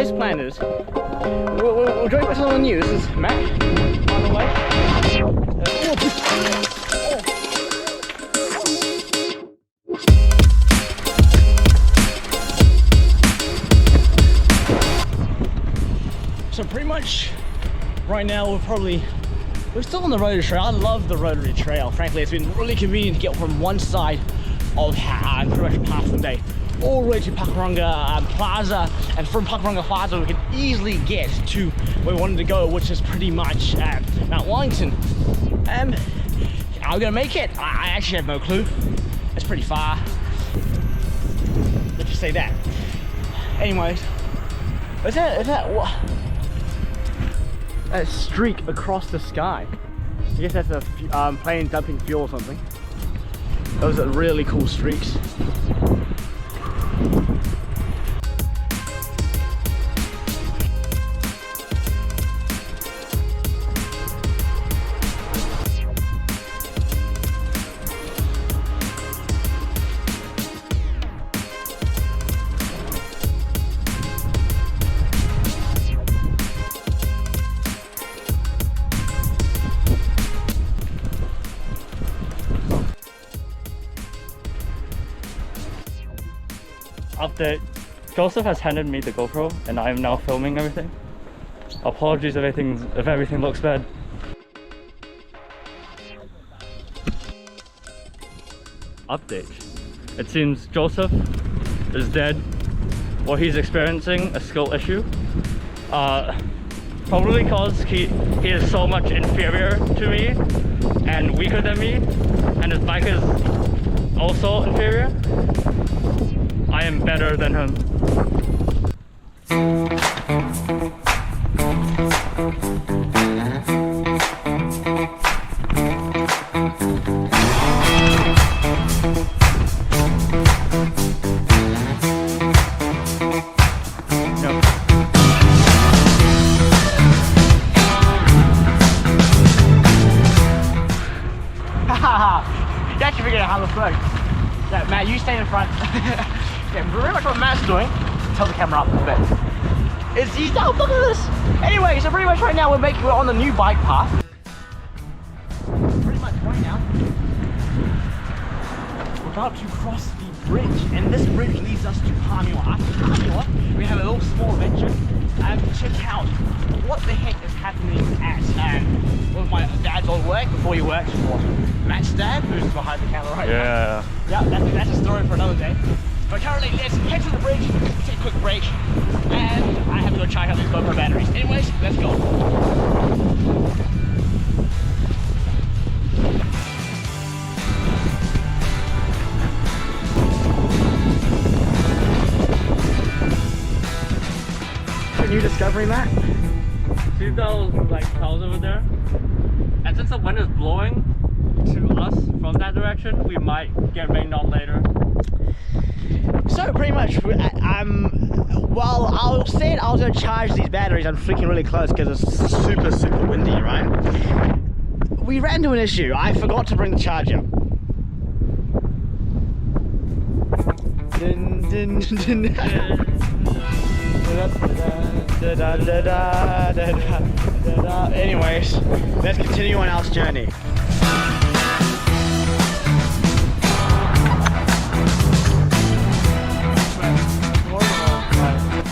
tonight's plan is we're going for something new. This is Matt on the way. So pretty much right now we're still on the rotary trail. I love the rotary trail. Frankly, it's been really convenient to get from one side of pretty much Half Day all the way to Pakuranga Plaza, and from Pakuranga Plaza we can easily get to where we wanted to go, which is pretty much Mt Wellington. Are we gonna make it? I actually have no clue. It's pretty far. Let's just say that. Anyways, is that what? A streak across the sky. I guess that's a plane dumping fuel or something. Those are really cool streaks. Update. Joseph has handed me the GoPro and I am now filming everything. Apologies if everything looks bad. Update. It seems Joseph is dead, or he's experiencing a skill issue. Probably because he is so much inferior to me and weaker than me, and his bike is also inferior. I am better than him. You actually figured out how this works. Yeah, Matt, you stay in front. Yeah, pretty much what Matt's doing. Tell the camera up a bit. He's down, look at this! Anyway, so pretty much right now we're on the new bike path. Pretty much right now we're about to cross the bridge, and this bridge leads us to Palmiwa. After Palmiwa, we have a little small adventure and check out what the heck is happening at one of my dad's old work before he worked for Matt's dad, who's behind the camera right now. Yeah, that's a story for another day. But currently, let's head to the bridge, take a quick break, and I have to go check out these GoPro batteries. Anyways, let's go. New discovery, Matt? See those like clouds over there? And since the wind is blowing to us from that direction, we might get rained on later. So pretty much, well, I'll say I was going to charge these batteries. I'm freaking really close because it's super windy, right? We ran into an issue. I forgot to bring the charger. Anyways, let's continue on our journey.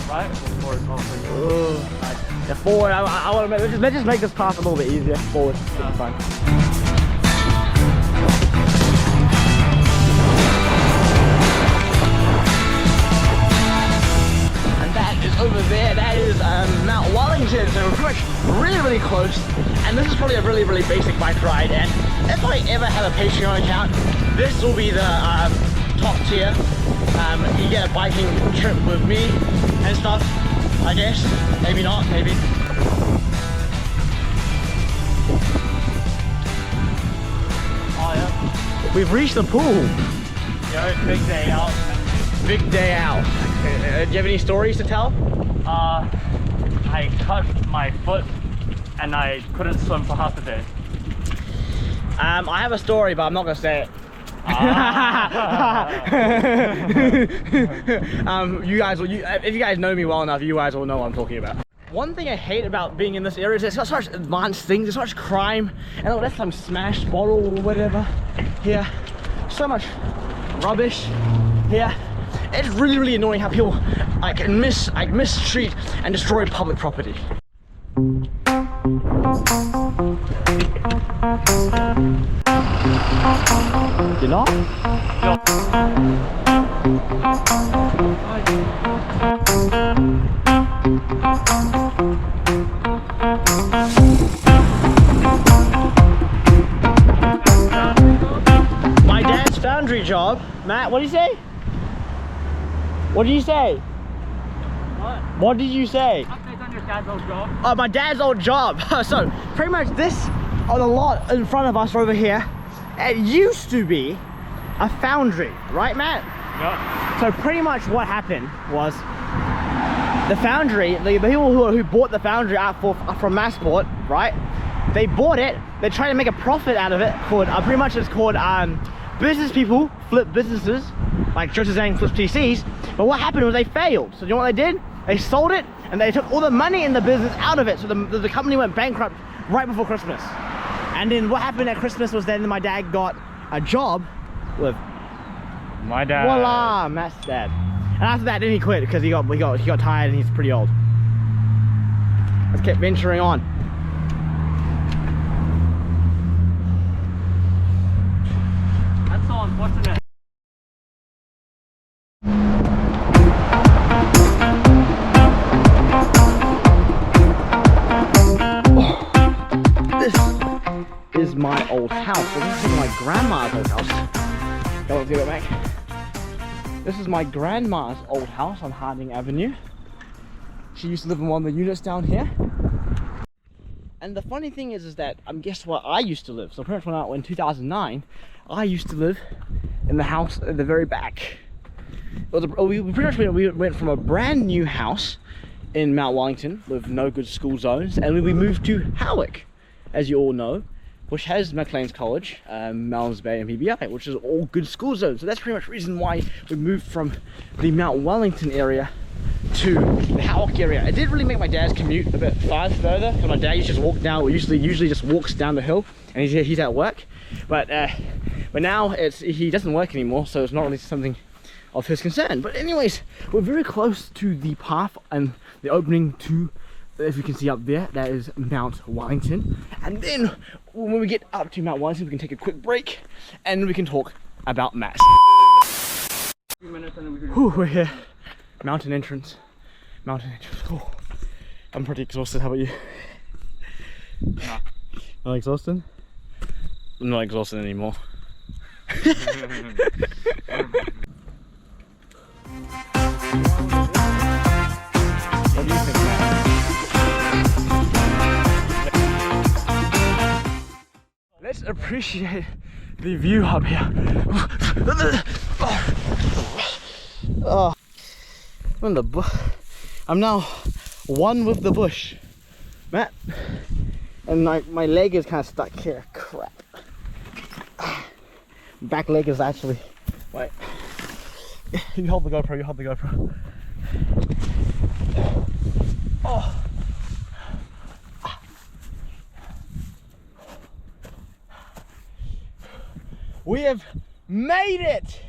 Right? Yeah, forward. I want to let's just make this path a little bit easier. Forward. Yeah. Fun. And that is over there. That is Mt Wellington. So we're pretty much really close. And this is probably a really basic bike ride. And if I ever have a Patreon account, this will be the top tier. You get a biking trip with me and stuff, I guess. Maybe not, maybe. Oh yeah. We've reached the pool. Yeah, big day out. Big day out. Do you have any stories to tell? I cut my foot and I couldn't swim for half the day. I have a story, but I'm not gonna say it. If you guys know me well enough, you guys will know what I'm talking about. One thing I hate about being in this area is it's got such advanced things, there's so much crime, and oh, that's some smashed bottle or whatever here. So much rubbish here. It's really, really annoying how people mistreat and destroy public property. You know? No. My dad's foundry job. Matt, what did you say? What did you say? What? What did you say? Updates on your dad's old job. Oh, my dad's old job. So, pretty much this on the lot in front of us over here, it used to be a foundry, right, Matt? Yeah. So pretty much what happened was the foundry, the people who bought the foundry out from Massport, right? They bought it, they tried to make a profit out of it, pretty much it's called business people flip businesses, like Joe Zhang flips PCs, but what happened was they failed. So you know what they did? They sold it and they took all the money in the business out of it, so the company went bankrupt right before Christmas. And then what happened at Christmas was then my dad got a job with My dad. voila, Matt's dad. And after that, then he quit because he got tired and he's pretty old. Let's keep venturing on. That's so unfortunate. This is my old house. So this is my grandma's old house. Go give it back. This is my grandma's old house on Harding Avenue. She used to live in one of the units down here. And the funny thing is that guess where I used to live. So pretty much in 2009, I used to live in the house at the very back. We went from a brand new house in Mt Wellington with no good school zones, and we moved to Howick, as you all know, which has Maclean's College, Melons Bay and PBI, which is all good school zones. So that's pretty much the reason why we moved from the Mt Wellington area to the Howick area. It did really make my dad's commute a bit further, because my dad used to just walk down, usually just walks down the hill, and he's at work. But now he doesn't work anymore, so it's not really something of his concern. But anyways, we're very close to the path and the opening to, if you can see up there, that is Mt Wellington. And then when we get up to Mt Wellington, we can take a quick break and we can talk about maths. We're here. Mountain entrance. Oh, I'm pretty exhausted. How about you? Nah. Not exhausted? I'm not exhausted anymore. What do you think, Matt? Let's appreciate the view up here. Oh, I'm now one with the bush, Matt, and my leg is kind of stuck here. Crap. Back leg is actually. Wait. You hold the GoPro. You hold the GoPro. Oh. We have made it!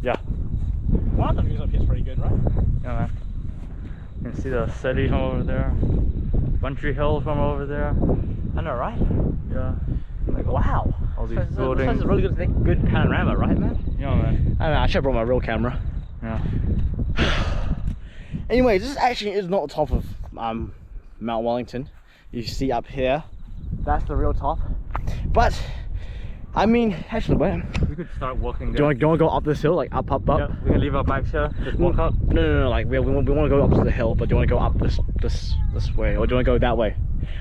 Yeah. One of the views up here is pretty good, right? Yeah, man. You can see the city from over there. Country Hill from over there. I know, right? Yeah. Like, wow. All these That's buildings. a really good panorama, right, man? Yeah, man. I don't know, I should have brought my real camera. Yeah. Anyways, this actually is not the top of Mt Wellington. You see up here, that's the real top. But I mean, actually, wait. We could start walking Do there. you want to go up this hill, like up? Yeah, we can leave our bikes here. Just walk up. No. Like we want to go up to the hill, but do you want to go up this way, or do you want to go that way?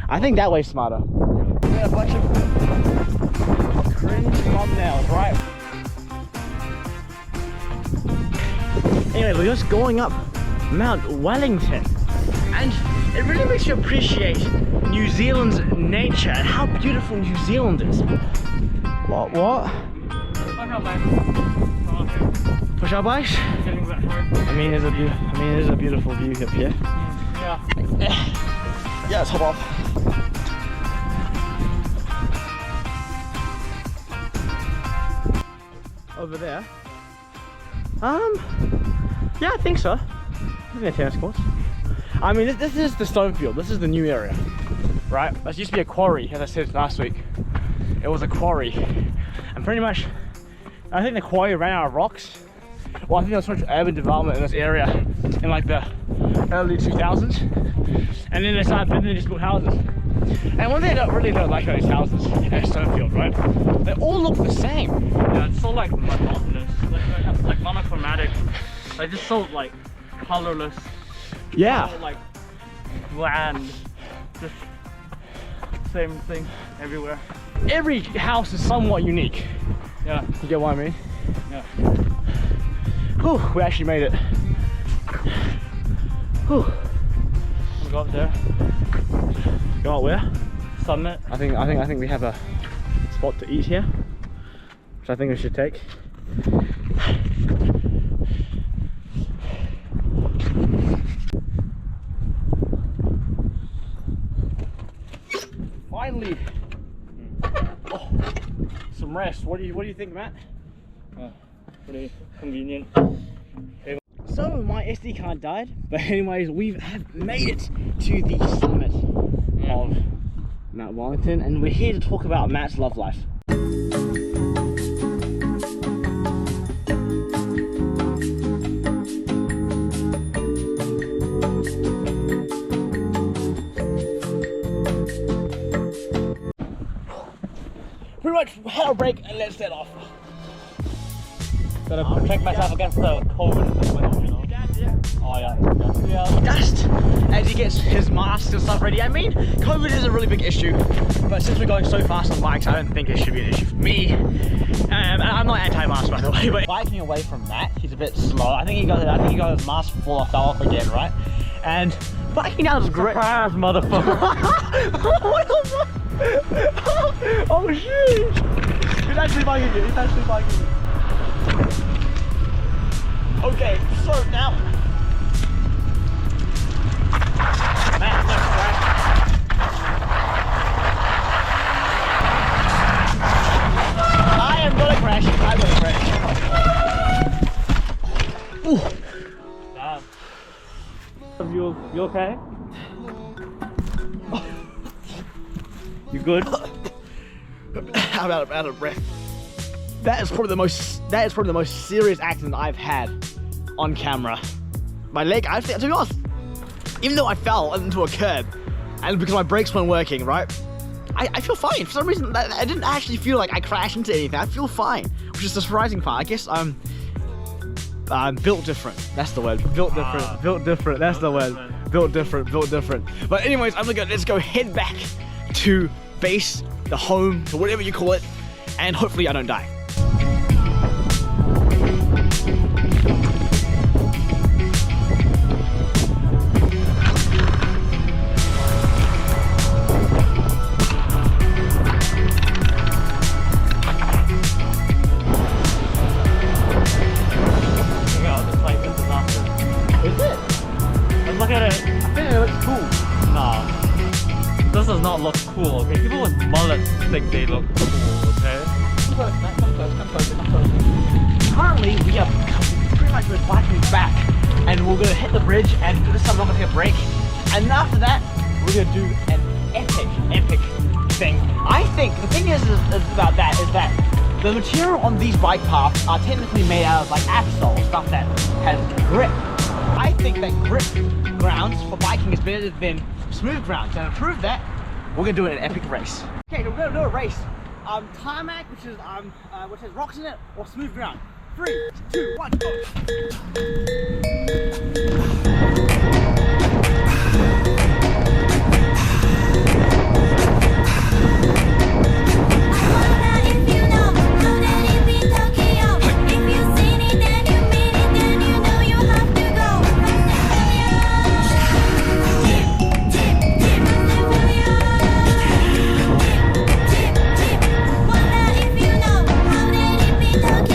I think that way's smarter. We got a bunch of cringe thumbnails, right? Anyway, we're just going up Mt Wellington, and it really makes you appreciate New Zealand's nature and how beautiful New Zealand is. What? our bikes. Oh, okay. Push our bikes? Getting that hard. I mean, it is a beautiful view up here. Yeah. Yeah, let's hop off. Over there. Yeah, I think so. I think they're tennis courts. I mean, this is the stone field. This is the new area, right? This used to be a quarry, as I said last week. It was a quarry, and pretty much, I think the quarry ran out of rocks. Well, I think there was so much urban development in this area in like the early 2000s, and then they started building just built houses. And one thing I really don't like about these houses at Stonefield, right? They all look the same. Yeah, it's so like monotonous, like monochromatic, like just so like colorless. Yeah. So, like bland, just same thing everywhere. Every house is somewhat unique. Yeah. You get what I mean? Yeah. Whew, we actually made it. Whew. I'm gonna go up there. Go out where? Summit. I think we have a spot to eat here, which I think we should take. Finally. Oh, some rest. What do you think, Matt? Pretty convenient. So my SD card died, but anyways, we have made it to the summit of Mt Wellington, and we're here to talk about Matt's love life. Pretty much had a break and let's set off. Gotta protect myself against the COVID as well, you know? Oh yeah. Dust as he gets his mask and stuff ready. I mean, COVID is a really big issue, but since we're going so fast on bikes, I don't think it should be an issue for me. And I'm not anti-mask, by the way, but biking away from Matt, he's a bit slow. I think he got his mask fell off again, right? And biking down is great. Surprise, motherfucker! What the fuck? Oh shit! He's actually biking it. He's actually biking it. Okay, so now. Man, no crash. I am gonna crash. I'm gonna crash. Ooh. You okay? You good? I'm out of breath. That is probably the most serious accident I've had on camera. My leg, I think, to be honest, even though I fell into a curb and because my brakes weren't working, right? I feel fine. For some reason, I didn't actually feel like I crashed into anything. I feel fine, which is the surprising part. I guess I'm built different. That's the word. Built different. Built different. That's the word. Built different. Built different. But anyways, let's go head back to base, the home, to whatever you call it, and hopefully I don't die. This does not look cool, okay? People with mullets think they look cool, okay? Come close. Currently, we are pretty much biking back, and we're gonna hit the bridge, and this time we're not gonna take a break. And after that, we're gonna do an epic thing. I think the thing is about that is that the material on these bike paths are technically made out of like asphalt, stuff that has grip. I think that grip grounds for biking is better than smooth grounds, and to prove that, we're gonna do an epic race. Okay, we're gonna do a race. Tarmac, which has rocks in it, or smooth ground. 3, 2, 1, go! Tokyo.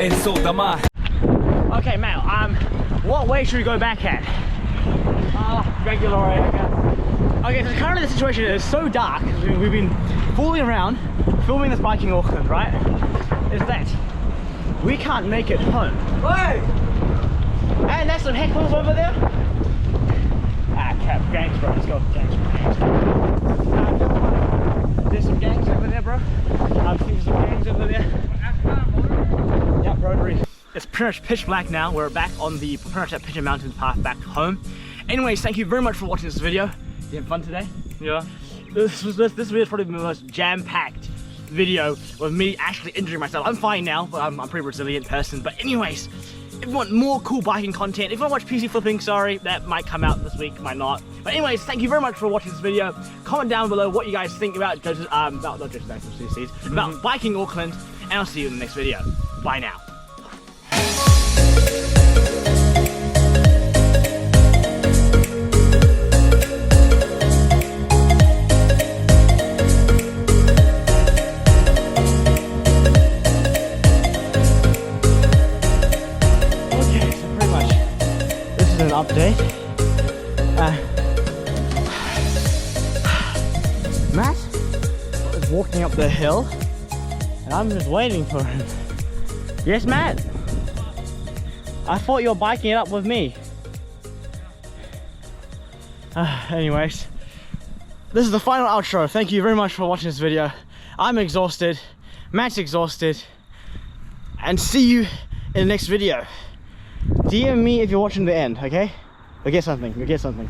insulta más. Okay, Matt, what way should we go back at? Regular way, I guess. Okay, so currently the situation is so dark, we've been fooling around, filming this biking Auckland, right? Is that we can't make it home. Hey! And there's some heckles over there. Cap, gangs, bro, let's go, gangs. There's some gangs over there, bro. I think there's some gangs over there. Yep, rotary. It's pretty much pitch black now. We're back on the pretty much that Pitcher Mountains path back home. Anyways, thank you very much for watching this video. You having fun today? Yeah. This video is probably the most jam-packed video with me actually injuring myself. I'm fine now, but I'm a pretty resilient person. But anyways, if you want more cool biking content, if you want to watch PC flipping, sorry, that might come out this week, might not. But anyways, thank you very much for watching this video. Comment down below what you guys think about about biking Auckland, and I'll see you in the next video. Bye now. Update. Matt is walking up the hill and I'm just waiting for him. Yes, Matt? I thought you were biking it up with me. Anyways, this is the final outro. Thank you very much for watching this video. I'm exhausted, Matt's exhausted, and see you in the next video. DM me if you're watching the end, okay? You'll get something,